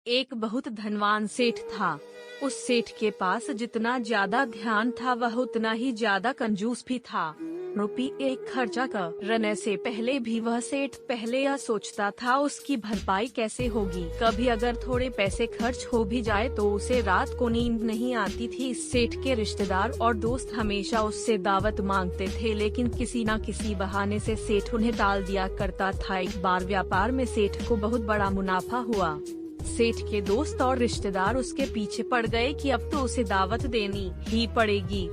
एक बहुत धनवान सेठ था। उस सेठ के पास जितना ज्यादा ध्यान था वह उतना ही ज्यादा कंजूस भी था। रुपये खर्चा करने से पहले भी वह सेठ पहले यह सोचता था उसकी भरपाई कैसे होगी। कभी अगर थोड़े पैसे खर्च हो भी जाए तो उसे रात को नींद नहीं आती थी। इस सेठ के रिश्तेदार और दोस्त हमेशा उससे दावत मांगते थे, लेकिन किसी न किसी बहाने से सेठ उन्हें टाल दिया करता था। एक बार व्यापार में सेठ को बहुत बड़ा मुनाफा हुआ। सेठ के दोस्त और रिश्तेदार उसके पीछे पड़ गए कि अब तो उसे दावत देनी ही पड़ेगी।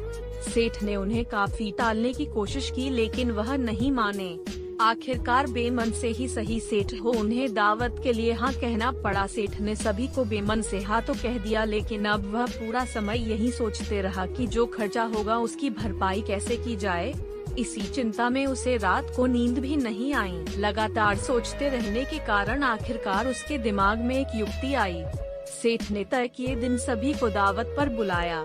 सेठ ने उन्हें काफी टालने की कोशिश की, लेकिन वह नहीं माने। आखिरकार बेमन से ही सही सेठ हो उन्हें दावत के लिए हाँ कहना पड़ा। सेठ ने सभी को बेमन से हाँ तो कह दिया, लेकिन अब वह पूरा समय यही सोचते रहा कि जो खर्चा होगा उसकी भरपाई कैसे की जाए। इसी चिंता में उसे रात को नींद भी नहीं आई। लगातार सोचते रहने के कारण आखिरकार उसके दिमाग में एक युक्ति आई। सेठ ने तय किए दिन सभी को दावत पर बुलाया।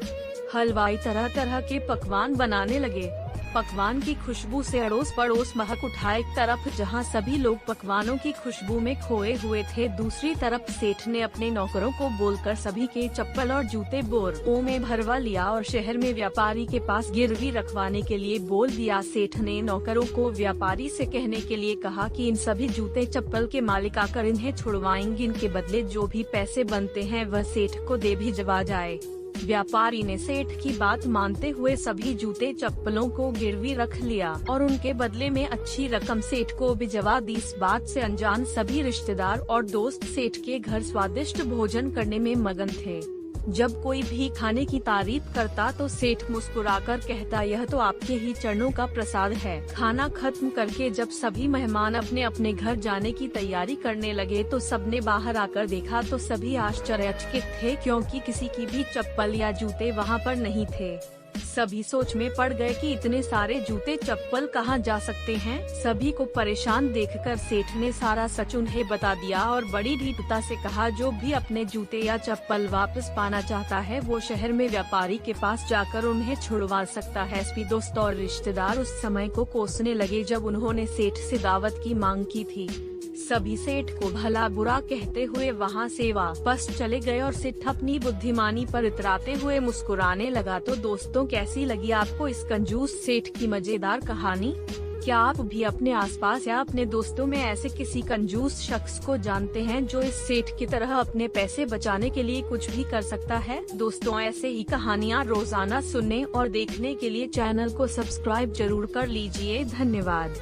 हलवाई तरह तरह के पकवान बनाने लगे। पकवान की खुशबू से अड़ोस पड़ोस महक उठा। एक तरफ जहां सभी लोग पकवानों की खुशबू में खोए हुए थे, दूसरी तरफ सेठ ने अपने नौकरों को बोलकर सभी के चप्पल और जूते बोरों में भरवा लिया और शहर में व्यापारी के पास गिरवी रखवाने के लिए बोल दिया। सेठ ने नौकरों को व्यापारी से कहने के लिए कहा कि इन सभी जूते चप्पल के मालिक आकर इन्हें छुड़वाएंगे। इनके बदले जो भी पैसे बनते हैं वह सेठ को दे भेजवा जाए। व्यापारी ने सेठ की बात मानते हुए सभी जूते चप्पलों को गिरवी रख लिया और उनके बदले में अच्छी रकम सेठ को भिजवा दी। इस बात से अनजान सभी रिश्तेदार और दोस्त सेठ के घर स्वादिष्ट भोजन करने में मगन थे। जब कोई भी खाने की तारीफ करता तो सेठ मुस्कुराकर कहता, यह तो आपके ही चरणों का प्रसाद है। खाना खत्म करके जब सभी मेहमान अपने अपने घर जाने की तैयारी करने लगे तो सबने बाहर आकर देखा तो सभी आश्चर्यचकित थे, क्योंकि किसी की भी चप्पल या जूते वहां पर नहीं थे। सभी सोच में पड़ गए कि इतने सारे जूते चप्पल कहां जा सकते हैं। सभी को परेशान देखकर सेठ ने सारा सच उन्हें बता दिया और बड़ी ढीठता से कहा, जो भी अपने जूते या चप्पल वापस पाना चाहता है वो शहर में व्यापारी के पास जाकर उन्हें छुड़वा सकता है। सभी दोस्त और रिश्तेदार उस समय को कोसने लगे जब उन्होंने सेठ से दावत की मांग की थी। सभी सेठ को भला बुरा कहते हुए वहां से वापस चले गए और सेठ अपनी बुद्धिमानी पर इतराते हुए मुस्कुराने लगा। तो दोस्तों, कैसी लगी आपको इस कंजूस सेठ की मजेदार कहानी? क्या आप भी अपने आसपास या अपने दोस्तों में ऐसे किसी कंजूस शख्स को जानते हैं जो इस सेठ की तरह अपने पैसे बचाने के लिए कुछ भी कर सकता है? दोस्तों, ऐसे ही कहानियाँ रोजाना सुनने और देखने के लिए चैनल को सब्सक्राइब जरूर कर लीजिए। धन्यवाद।